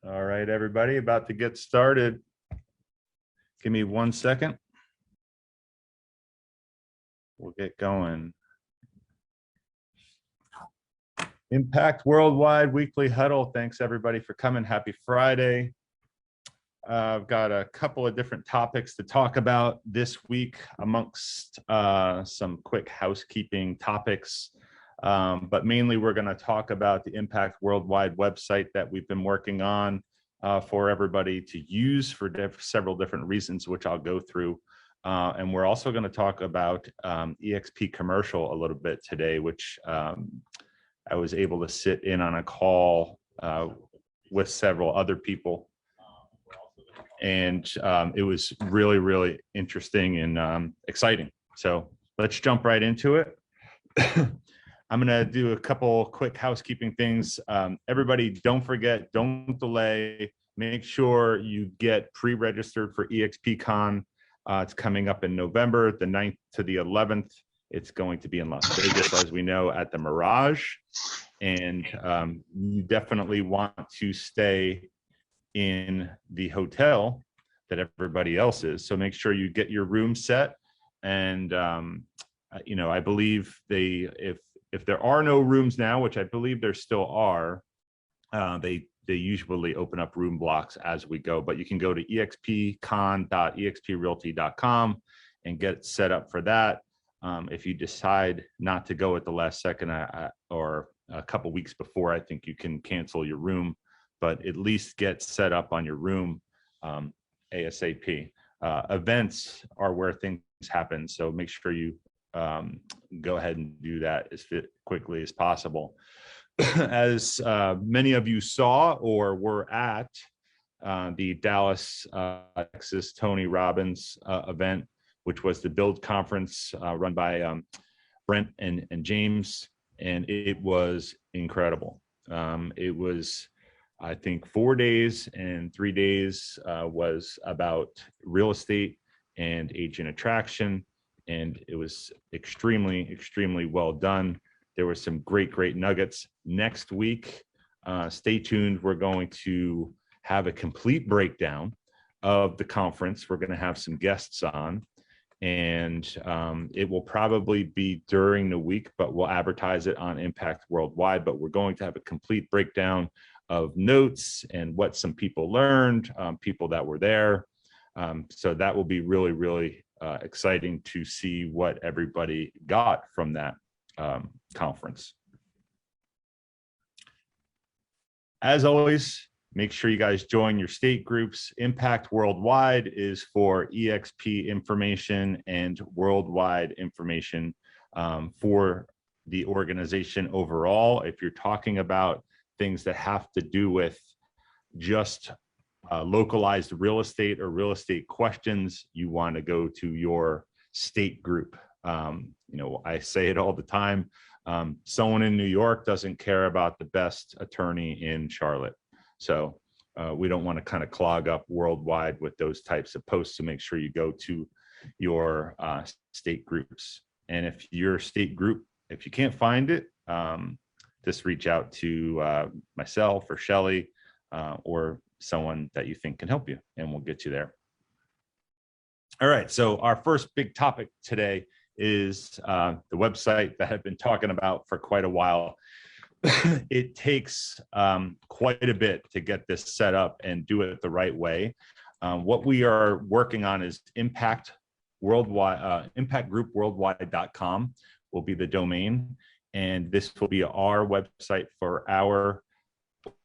All right, everybody, about to get started. Give me 1 second. We'll get going. Impact Worldwide Weekly Huddle. Thanks, everybody, for coming. Happy Friday. I've got a couple of different topics to talk about this week amongst some quick housekeeping topics. But mainly, we're going to talk about the Impact Worldwide website that we've been working on for everybody to use for several different reasons, which I'll go through. And we're also going to talk about EXP commercial a little bit today, which I was able to sit in on a call with several other people. And it was really, really interesting and exciting. So let's jump right into it. I'm going to do a couple quick housekeeping things. Everybody, don't forget, don't delay. Make sure you get pre-registered for EXPCon. It's coming up in November, the 9th to the 11th. It's going to be in Las Vegas, as we know, at the Mirage. And you definitely want to stay in the hotel that everybody else is. So make sure you get your room set. And, I believe if there are no rooms now, which I believe there still are, they usually open up room blocks as we go. But you can go to expcon.exprealty.com and get set up for that. If you decide not to go at the last second or a couple weeks before, I think you can cancel your room, but at least get set up on your room ASAP. Events are where things happen, so make sure you go ahead and do that as quickly as possible. As many of you saw or were at the Dallas, Texas Tony Robbins event, which was the Build conference run by Brent and James, and it was incredible. It was, I think, 4 days, and 3 days was about real estate and agent attraction. And it was extremely, extremely well done. There were some great nuggets. Next week, stay tuned. We're going to have a complete breakdown of the conference. We're going to have some guests on, and it will probably be during the week, but we'll advertise it on Impact Worldwide. But we're going to have a complete breakdown of notes and what some people learned, people that were there. So that will be really, really exciting to see what everybody got from that conference. As always, make sure you guys join your state groups. Impact Worldwide is for EXP information and worldwide information for the organization overall. If you're talking about things that have to do with just localized real estate or real estate questions, you want to go to your state group. I say it all the time. Someone in New York doesn't care about the best attorney in Charlotte. So we don't want to kind of clog up worldwide with those types of posts. So make sure you go to your state groups. And if your state group, if you can't find it, just reach out to myself or Shelly or someone that you think can help you, and we'll get you there. All right, so our first big topic today is the website that I've been talking about for quite a while. It takes quite a bit to get this set up and do it the right way. What we are working on is Impact Worldwide, impactgroupworldwide.com will be the domain, and this will be our website for our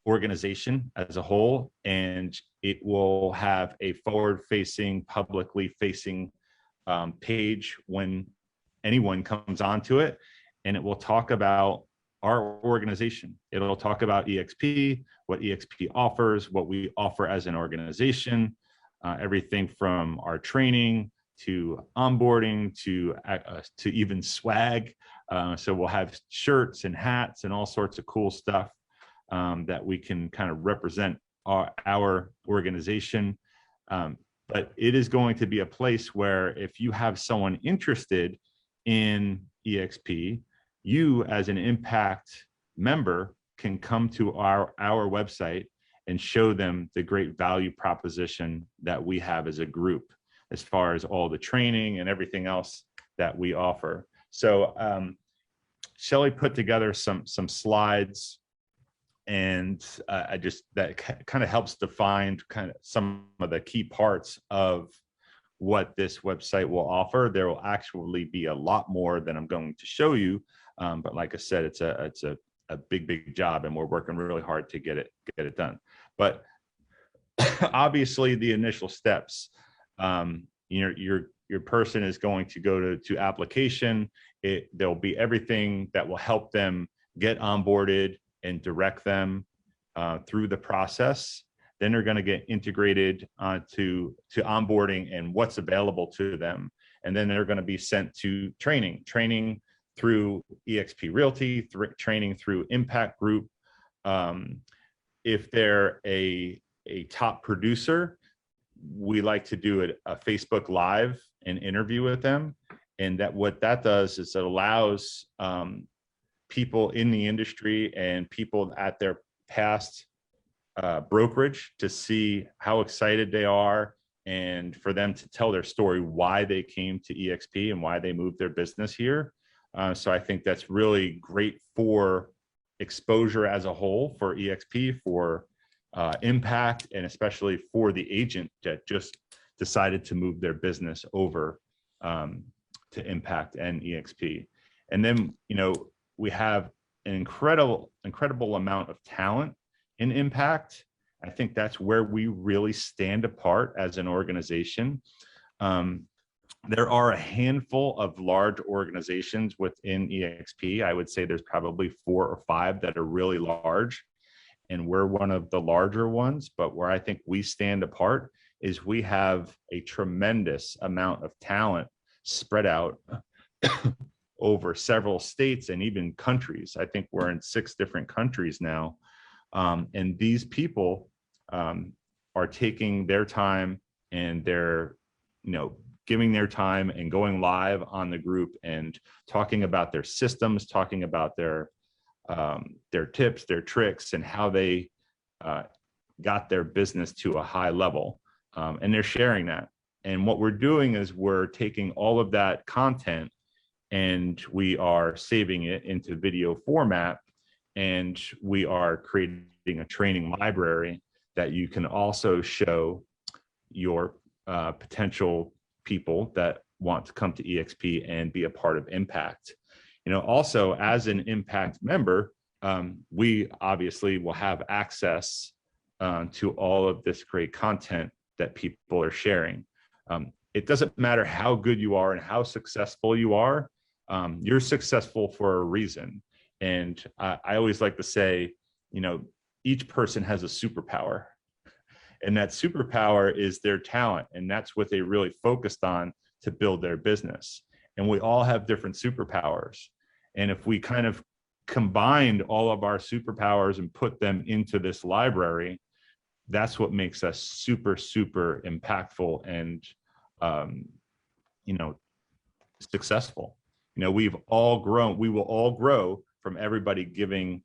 organization as a whole, and it will have a forward-facing, publicly facing page when anyone comes onto it, and it will talk about our organization. It'll talk about EXP, what EXP offers, what we offer as an organization, everything from our training to onboarding to even swag. So we'll have shirts and hats and all sorts of cool stuff that we can kind of represent our organization. But it is going to be a place where if you have someone interested in EXP, you as an Impact member can come to our website and show them the great value proposition that we have as a group, as far as all the training and everything else that we offer. So Shelly put together some slides, and I just, that kind of helps define kind of some of the key parts of what this website will offer. There will actually be a lot more than I'm going to show you, but like I said, it's a big job, and we're working really hard to get it done. But obviously, the initial steps, your person is going to go to application. There'll be everything that will help them get onboarded and direct them through the process. Then they're going to get integrated to onboarding and what's available to them. And then they're going to be sent to training through eXp Realty, training through Impact Group. If they're a top producer, we like to do a Facebook Live and interview with them. And what that does is it allows people in the industry and people at their past brokerage to see how excited they are, and for them to tell their story, why they came to eXp and why they moved their business here. So I think that's really great for exposure as a whole for eXp, for Impact, and especially for the agent that just decided to move their business over to Impact and eXp. And then, we have an incredible amount of talent in Impact. I think that's where we really stand apart as an organization. There are a handful of large organizations within eXp. I would say there's probably 4 or 5 that are really large, and we're one of the larger ones. But where I think we stand apart is we have a tremendous amount of talent spread out over several states and even countries. I think we're in 6 different countries now. And these people are taking their time, and they're, giving their time and going live on the group and talking about their systems, talking about their tips, their tricks, and how they got their business to a high level. And they're sharing that. And what we're doing is we're taking all of that content and we are saving it into video format, and we are creating a training library that you can also show your potential people that want to come to eXp and be a part of Impact. Also, as an Impact member, we obviously will have access to all of this great content that people are sharing. It doesn't matter how good you are and how successful you are. You're successful for a reason. And I always like to say, each person has a superpower, and that superpower is their talent. And that's what they really focused on to build their business. And we all have different superpowers. And if we kind of combined all of our superpowers and put them into this library, that's what makes us super, super impactful and, successful. We've all grown. We will all grow from everybody giving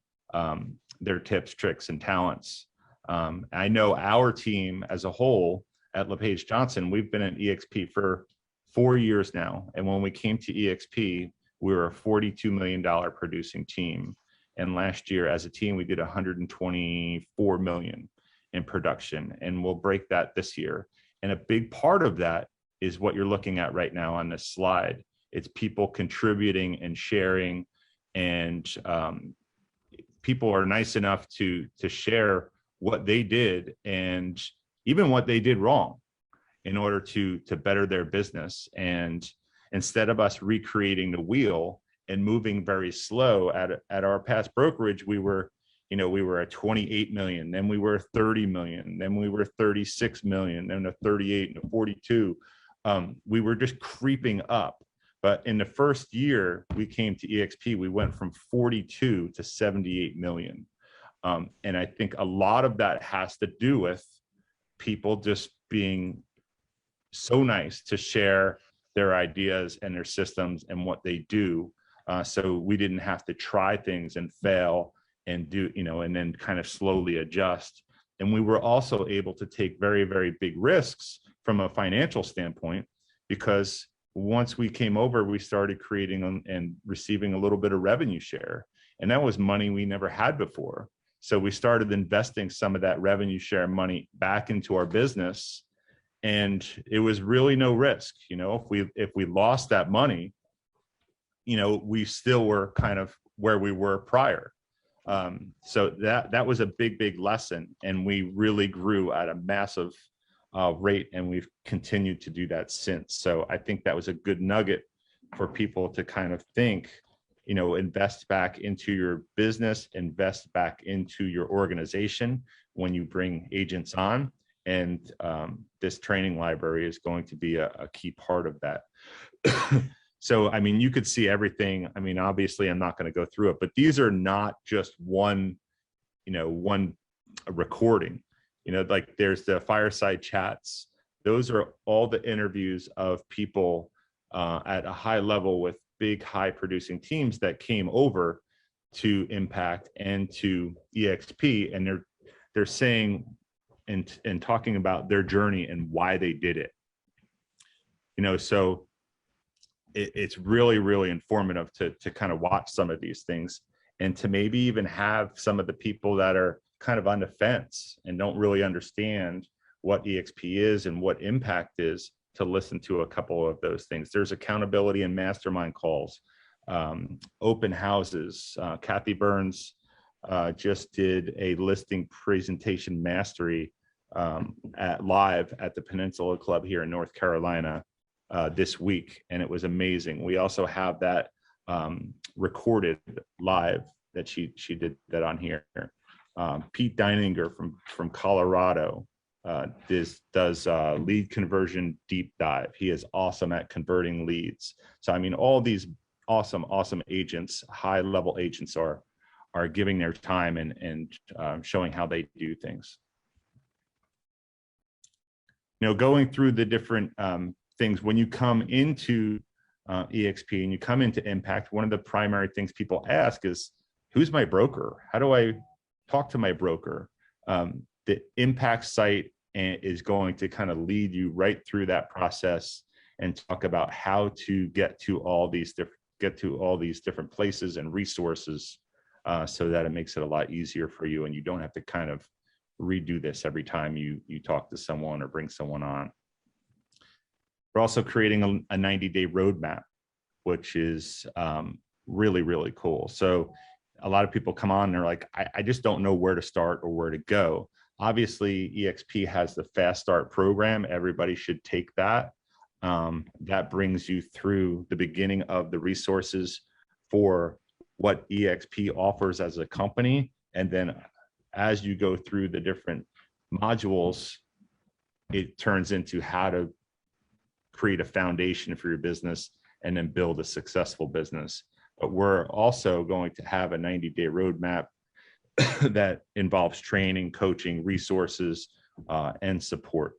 their tips, tricks, and talents. I know our team as a whole at LePage Johnson, we've been at eXp for 4 years now. And when we came to eXp, we were a $42 million producing team. And last year as a team, we did 124 million in production, and we'll break that this year. And a big part of that is what you're looking at right now on this slide. It's people contributing and sharing, and people are nice enough to share what they did and even what they did wrong in order to better their business. And instead of us recreating the wheel and moving very slow at our past brokerage, we were at 28 million, then we were 30 million, then we were 36 million, then a 38 and a 42. We were just creeping up. But in the first year we came to eXp, we went from 42 to 78 million. And I think a lot of that has to do with people just being so nice to share their ideas and their systems and what they do. So we didn't have to try things and fail and do, and then kind of slowly adjust. And we were also able to take very, very big risks from a financial standpoint, because once we came over, we started creating and receiving a little bit of revenue share. And that was money we never had before. So we started investing some of that revenue share money back into our business. And it was really no risk. You know, if we lost that money, you know, we still were kind of where we were prior. So that was a big lesson, and we really grew at a massive rate, and we've continued to do that since. So I think that was a good nugget for people to kind of think, you know, invest back into your business, invest back into your organization when you bring agents on. And this training library is going to be a key part of that. So, I mean, you could see everything. I mean, obviously, I'm not going to go through it, but these are not just one recording. You know, like there's the fireside chats. Those are all the interviews of people at a high level with big, high producing teams that came over to Impact and to EXP, and they're saying and talking about their journey and why they did it. You know, so it's really informative to kind of watch some of these things, and to maybe even have some of the people that are kind of on the fence and don't really understand what EXP is and what Impact is, to listen to a couple of those things. There's accountability and mastermind calls, open houses. Kathy Burns just did a listing presentation mastery live at the Peninsula Club here in North Carolina this week, and it was amazing. We also have that recorded live that she did that on here. Pete Deininger from Colorado does lead conversion deep dive. He is awesome at converting leads. So I mean, all these awesome agents, high level agents are giving their time and showing how they do things. You know, going through the different things when you come into EXP and you come into Impact, one of the primary things people ask is, who's my broker? How do I talk to my broker? The Impact site is going to kind of lead you right through that process and talk about how to get to all these different places and resources, so that it makes it a lot easier for you, and you don't have to kind of redo this every time you talk to someone or bring someone on. We're also creating a 90-day roadmap, which is really cool. So a lot of people come on and they're like, I just don't know where to start or where to go. Obviously, EXP has the Fast Start program. Everybody should take that. That brings you through the beginning of the resources for what EXP offers as a company. And then as you go through the different modules, it turns into how to create a foundation for your business and then build a successful business. But we're also going to have a 90-day roadmap that involves training, coaching, resources, and support.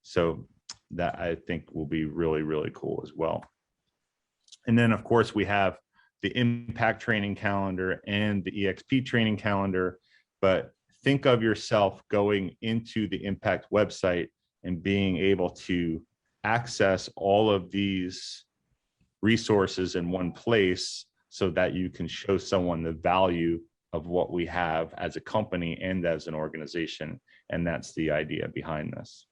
So that I think will be really cool as well. And then of course we have the Impact training calendar and the EXP training calendar, but think of yourself going into the Impact website and being able to access all of these resources in one place so that you can show someone the value of what we have as a company and as an organization. And that's the idea behind this.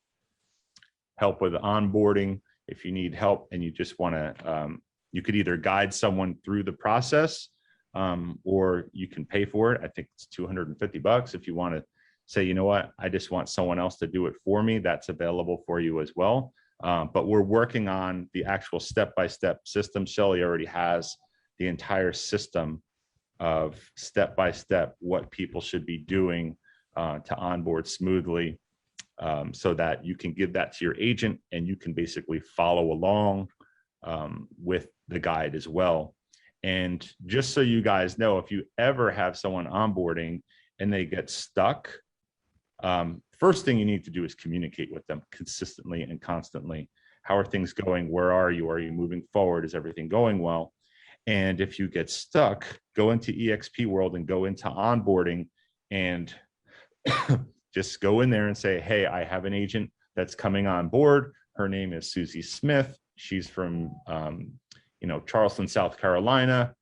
Help with onboarding. If you need help and you just want to, you could either guide someone through the process, or you can pay for it. I think it's $250. If you want to say, you know what, I just want someone else to do it for me, that's available for you as well. But we're working on the actual step-by-step system. Shelly already has the entire system of step-by-step what people should be doing to onboard smoothly, so that you can give that to your agent and you can basically follow along with the guide as well. And just so you guys know, if you ever have someone onboarding and they get stuck, first thing you need to do is communicate with them consistently and constantly. How are things going? Where are you? Are you moving forward? Is everything going well? And if you get stuck, go into EXP World and go into onboarding and just go in there and say, hey, I have an agent that's coming on board. Her name is Susie Smith. She's from, Charleston, South Carolina.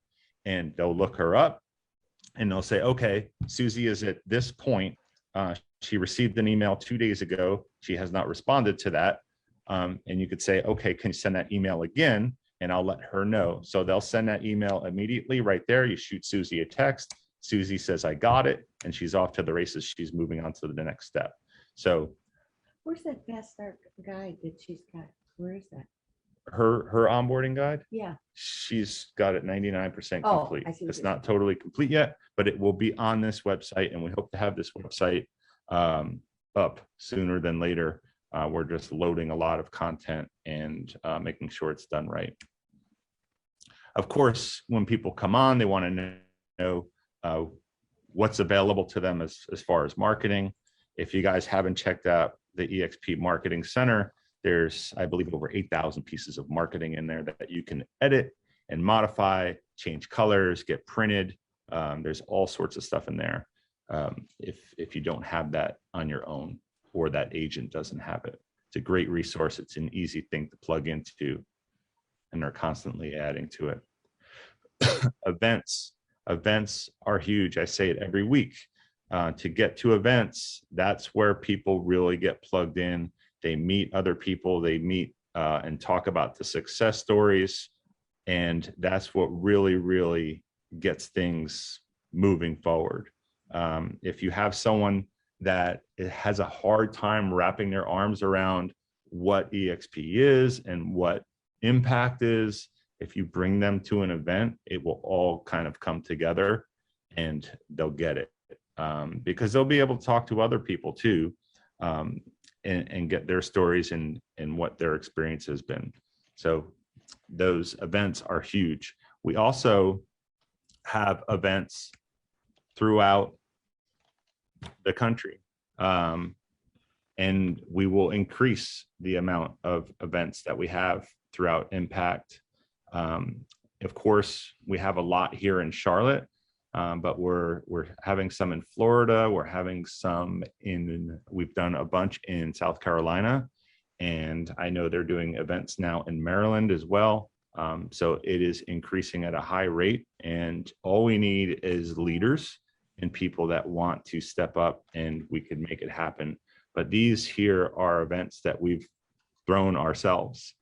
And they'll look her up and they'll say, okay, Susie is at this point. She received an email 2 days ago. She has not responded to that. And you could say, okay, can you send that email again? And I'll let her know. So they'll send that email immediately right there. You shoot Susie a text. Susie says, I got it. And she's off to the races. She's moving on to the next step. So where's that Fast Start guide that she's got? Where is that? Her onboarding guide? Yeah. She's got it 99% Oh, complete. I see what It's you're not totally complete yet, but it will be on this website. And we hope to have this website up sooner than later. We're just loading a lot of content and making sure it's done right. Of course, when people come on, they want to know what's available to them as far as marketing. If you guys haven't checked out the EXP Marketing Center, there's, I believe, over 8,000 pieces of marketing in there that you can edit and modify, change colors, get printed. There's all sorts of stuff in there. If you don't have that on your own or that agent doesn't have it, it's a great resource. It's an easy thing to plug into, and they're constantly adding to it. Events are huge. I say it every week. To get to events, that's where people really get plugged in. They meet other people, they meet and talk about the success stories. And that's what really, really gets things moving forward. If you have someone that has a hard time wrapping their arms around what EXP is and what impact is, if you bring them to an event, it will all kind of come together and they'll get it. Because they'll be able to talk to other people too, and get their stories and what their experience has been. So those events are huge. We also have events throughout the country, and we will increase the amount of events that we have throughout Impact. Of course, we have a lot here in Charlotte. But we're having some in Florida. We're having some we've done a bunch in South Carolina, and I know they're doing events now in Maryland as well. So it is increasing at a high rate, and all we need is leaders and people that want to step up, and we can make it happen. But these here are events that we've thrown ourselves.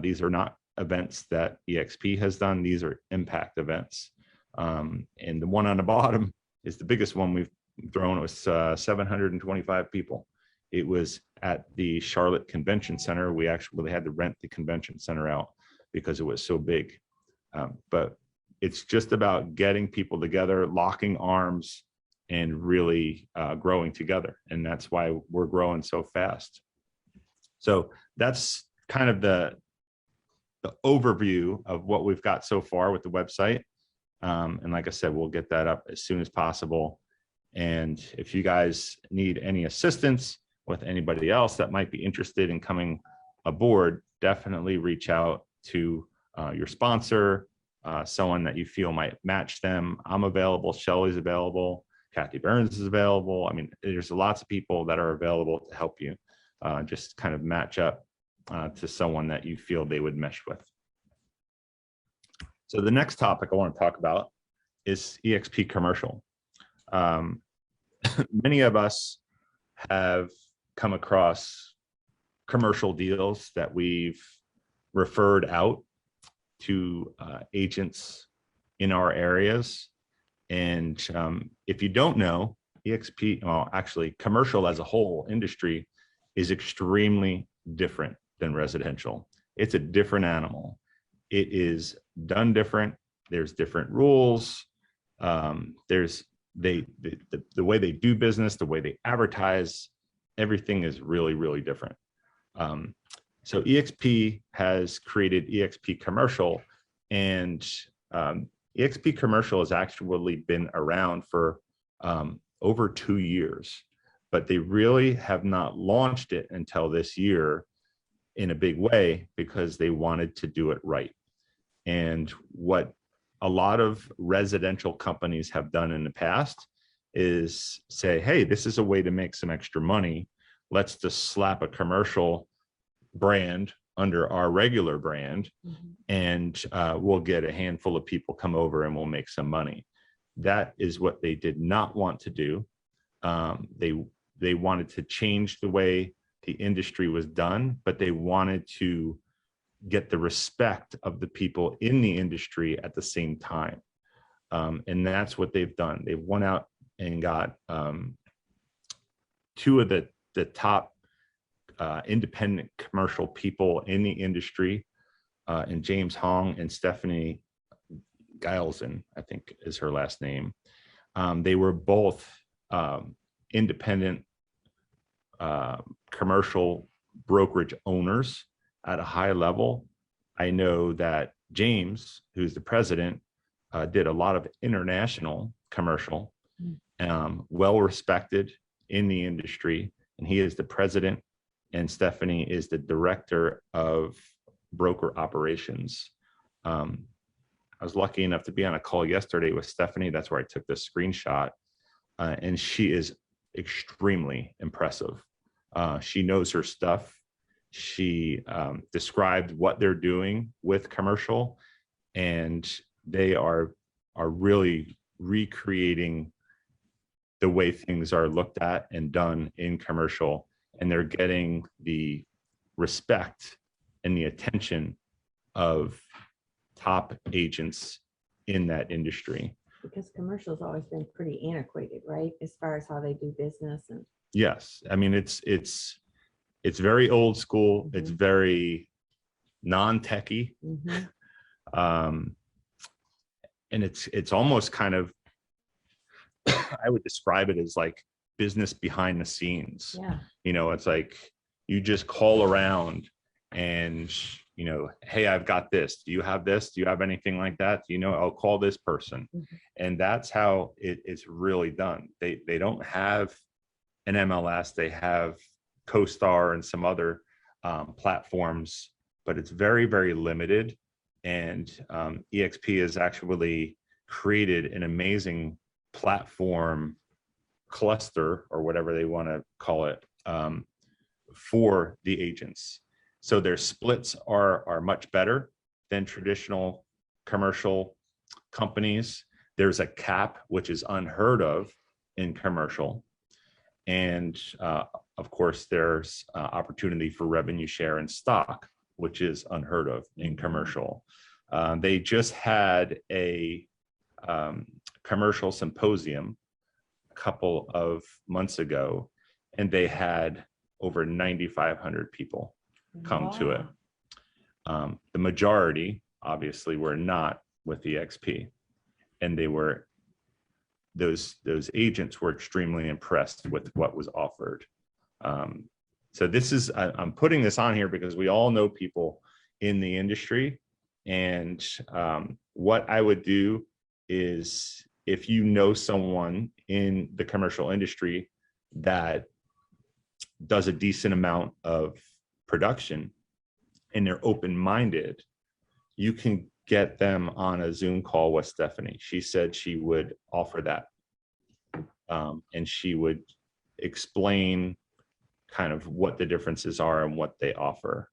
These are not events that EXP has done. These are impact events. And the one on the bottom is the biggest one we've thrown. It was 725 people. It was at the Charlotte Convention Center. We actually had to rent the convention center out because it was so big. But it's just about getting people together, locking arms, and really growing together. And that's why we're growing so fast. So that's kind of the overview of what we've got so far with the website. And like I said, we'll get that up as soon as possible. And if you guys need any assistance with anybody else that might be interested in coming aboard, definitely reach out to your sponsor, someone that you feel might match them. I'm available. Shelly's available. Kathy Burns is available. I mean, there's lots of people that are available to help you just kind of match up to someone that you feel they would mesh with. So the next topic I want to talk about is EXP commercial. Many of us have come across commercial deals that we've referred out to agents in our areas. And if you don't know, EXP, well, actually commercial as a whole industry is extremely different than residential. It's a different animal. It is done different. There's different rules. There's the way they do business, the way they advertise, everything is really, really different. So EXP has created EXP Commercial, and EXP Commercial has actually been around for over 2 years, but they really have not launched it until this year in a big way because they wanted to do it right. And what a lot of residential companies have done in the past is say, hey, this is a way to make some extra money. Let's just slap a commercial brand under our regular brand, and we'll get a handful of people come over and we'll make some money. That is what they did not want to do. They wanted to change the way the industry was done, but they wanted to get the respect of the people in the industry at the same time. And that's what they've done. They've went out and got two of the top independent commercial people in the industry, and James Hong and Stephanie Gileson, I think is her last name. They were both independent commercial brokerage owners at a high level. I know that James, who's the president, did a lot of international commercial, well respected in the industry, and he is the president, and Stephanie is the director of broker operations. I was lucky enough to be on a call yesterday with Stephanie. That's where I took this screenshot, and she is extremely impressive. She knows her stuff. She described what they're doing with commercial, and they are really recreating the way things are looked at and done in commercial, and they're getting the respect and the attention of top agents in that industry. Because commercial's always been pretty antiquated, right? As far as how they do business. And Yes, I mean it's very old school. It's very non-techy, and it's almost kind of, I would describe it as like business behind the scenes. yeah, You know, it's like you just call around and, you know, hey, I've got this. Do you have this? Do you have anything like that? You know, I'll call this person. And that's how it's really done. They don't have an MLS. They have CoStar and some other platforms, but it's very, very limited. And EXP has actually created an amazing platform cluster, or whatever they want to call it, for the agents. So their splits are much better than traditional commercial companies. There's a cap, which is unheard of in commercial. And of course, there's opportunity for revenue share and stock, which is unheard of in commercial. They just had a commercial symposium a couple of months ago, and they had over 9,500 people come to it. The majority, obviously, were not with EXP, and those agents were extremely impressed with what was offered. So this is, I'm putting this on here because we all know people in the industry, and what I would do is, if you know someone in the commercial industry that does a decent amount of production and they're open-minded, you can get them on a Zoom call with Stephanie. She said she would offer that, and she would explain kind of what the differences are and what they offer.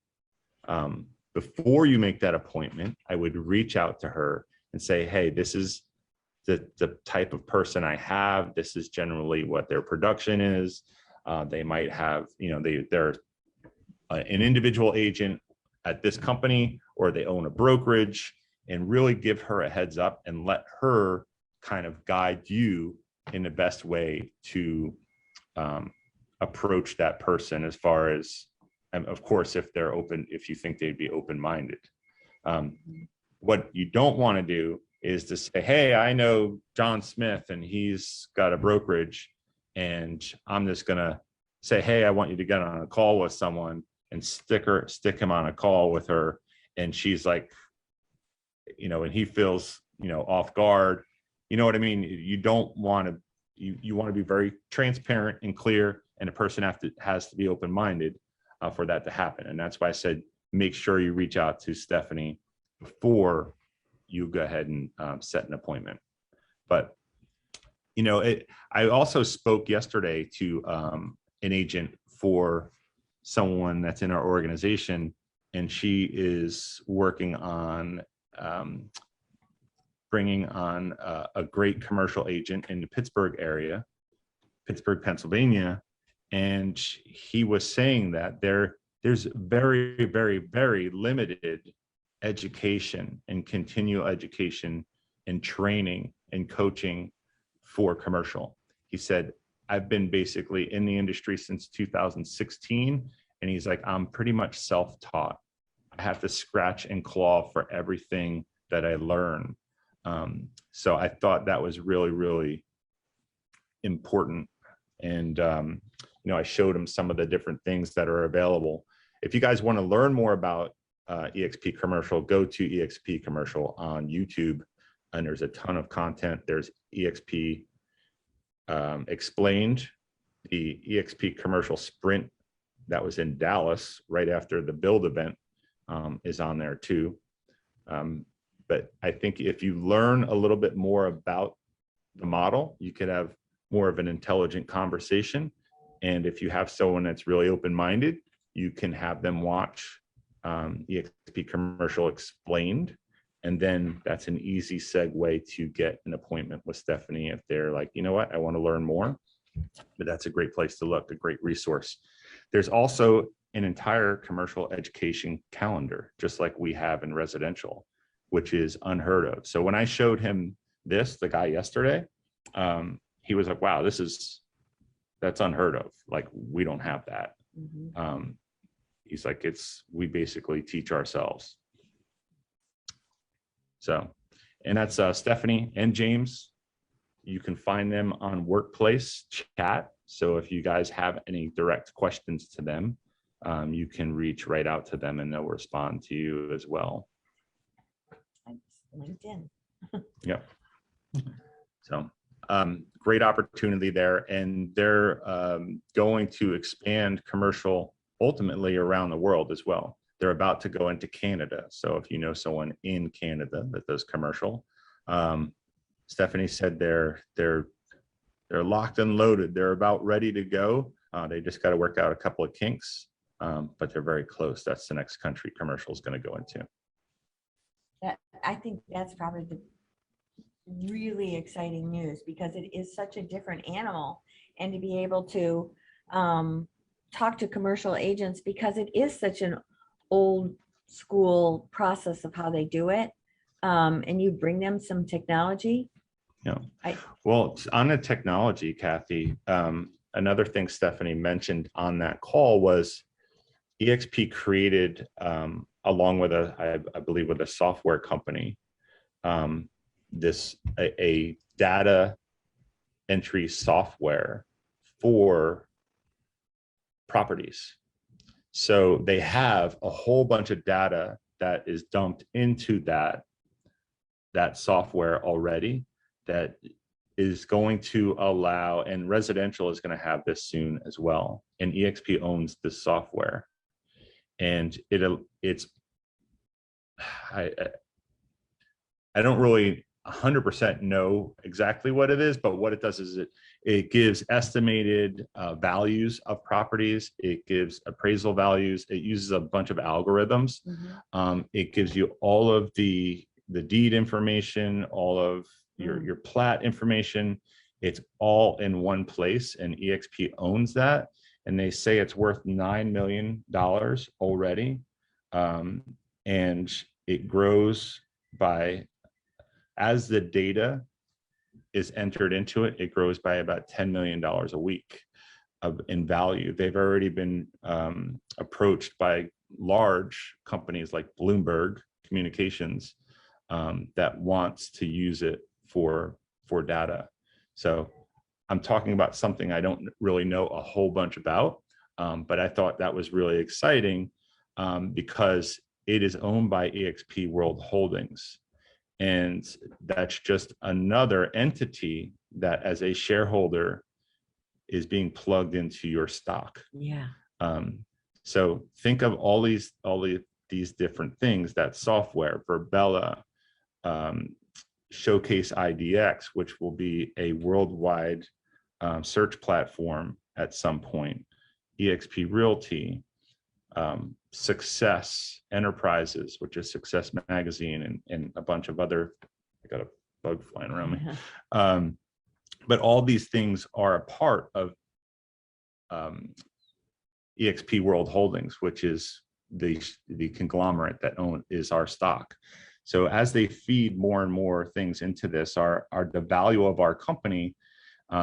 Before you make that appointment, I would reach out to her and say, hey, this is the type of person I have. This is generally what their production is. They might have, you know, they're an individual agent at this company, or they own a brokerage, and really give her a heads up and let her kind of guide you in the best way to approach that person, as far as, and of course, if they're open, if you think they'd be open-minded. What you don't want to do is to say, hey, I know John Smith and he's got a brokerage, and I'm just going to say, hey, I want you to get on a call with someone, and stick him on a call with her. And she's like, you know, and he feels, you know, off guard. You know what I mean? You don't want to, you want to be very transparent and clear, and a person has to be open-minded for that to happen. And that's why I said, make sure you reach out to Stephanie before you go ahead and set an appointment. But I also spoke yesterday to an agent for someone that's in our organization, and she is working on bringing on a great commercial agent in the Pittsburgh area, Pittsburgh, Pennsylvania. And he was saying that there's very, very, very limited education and continual education and training and coaching for commercial. He said, I've been basically in the industry since 2016. And he's like, I'm pretty much self-taught. I have to scratch and claw for everything that I learn. So I thought that was really, really important. And, I showed him some of the different things that are available. If you guys want to learn more about EXP Commercial, go to EXP Commercial on YouTube, and there's a ton of content. There's EXP Explained, the EXP Commercial Sprint that was in Dallas right after the Build event is on there too. But I think if you learn a little bit more about the model, you could have more of an intelligent conversation. And if you have someone that's really open-minded, you can have them watch EXP Commercial Explained. And then that's an easy segue to get an appointment with Stephanie if they're like, you know what, I want to learn more. But that's a great place to look, a great resource. There's also an entire commercial education calendar, just like we have in residential, which is unheard of. So when I showed him this, the guy yesterday, he was like, wow, that's unheard of. Like, we don't have that. Mm-hmm. He's like, we basically teach ourselves. So, and that's Stephanie and James. You can find them on Workplace Chat. So if you guys have any direct questions to them, you can reach right out to them and they'll respond to you as well. LinkedIn. Yep. So great opportunity there. And they're going to expand commercial ultimately around the world as well. They're about to go into Canada. So if you know someone in Canada that does commercial, Stephanie said they're locked and loaded. They're about ready to go. They just got to work out a couple of kinks, but they're very close. That's the next country commercial is going to go into. I think that's probably the really exciting news, because it is such a different animal, and to be able to talk to commercial agents, because it is such an old school process of how they do it, and you bring them some technology. Yeah. Well, on the technology, Kathy, another thing Stephanie mentioned on that call was EXP created, along with I believe with a software company, a data entry software for properties. So they have a whole bunch of data that is dumped into that software already, that is going to allow, and residential is going to have this soon as well. And EXP owns this software, and it's I don't really 100% know exactly what it is, but what it does is it gives estimated values of properties. It gives appraisal values. It uses a bunch of algorithms. Mm-hmm. It gives you all of the deed information, all of your plat information. It's all in one place, and EXP owns that. And they say it's worth $9 million already. And it grows as the data is entered into it, it grows by about $10 million a week in value. They've already been approached by large companies like Bloomberg Communications that wants to use it for data. So I'm talking about something I don't really know a whole bunch about, but I thought that was really exciting because it is owned by EXP World Holdings. And that's just another entity that, as a shareholder, is being plugged into your stock. Yeah. So think of all these different things, that software, Verbella, Showcase IDX, which will be a worldwide search platform at some point, eXp Realty, Success Enterprises, which is Success Magazine, and a bunch of other, I got a bug flying around me. But all these things are a part of eXp World Holdings, which is the conglomerate that is our stock. So as they feed more and more things into this, the value of our company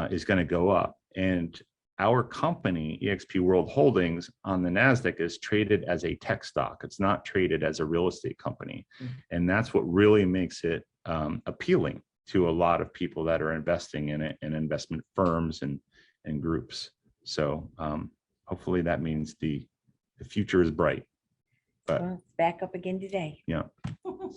is going to go up. And our company, eXp World Holdings, on the NASDAQ is traded as a tech stock. It's not traded as a real estate company. And that's what really makes it appealing to a lot of people that are investing in it, and investment firms and groups. So hopefully that means the future is bright. But Well, it's back up again today. yeah,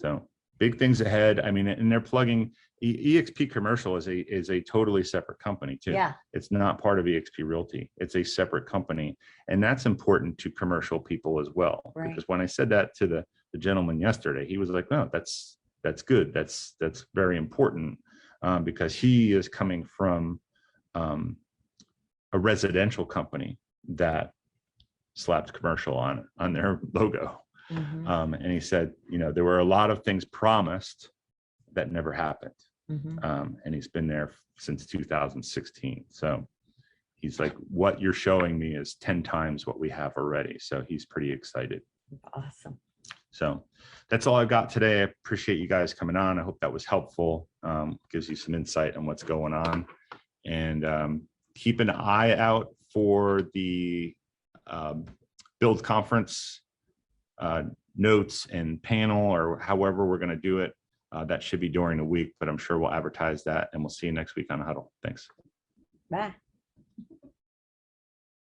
so big things ahead. I mean, and they're plugging eXp Commercial is a totally separate company too. Yeah. It's not part of eXp Realty. It's a separate company, and that's important to commercial people as well. Right. Because when I said that to the gentleman yesterday, he was like, "No, that's good. That's very important," because he is coming from a residential company that slapped commercial on their logo. And he said, there were a lot of things promised that never happened. And he's been there since 2016. So he's like, what you're showing me is 10 times what we have already. So he's pretty excited. Awesome. So that's all I've got today. I appreciate you guys coming on. I hope that was helpful. Gives you some insight on what's going on. And keep an eye out for the Build Conference notes and panel, or however we're going to do it. That should be during the week, but I'm sure we'll advertise that, and we'll see you next week on Huddle. Thanks. Bye.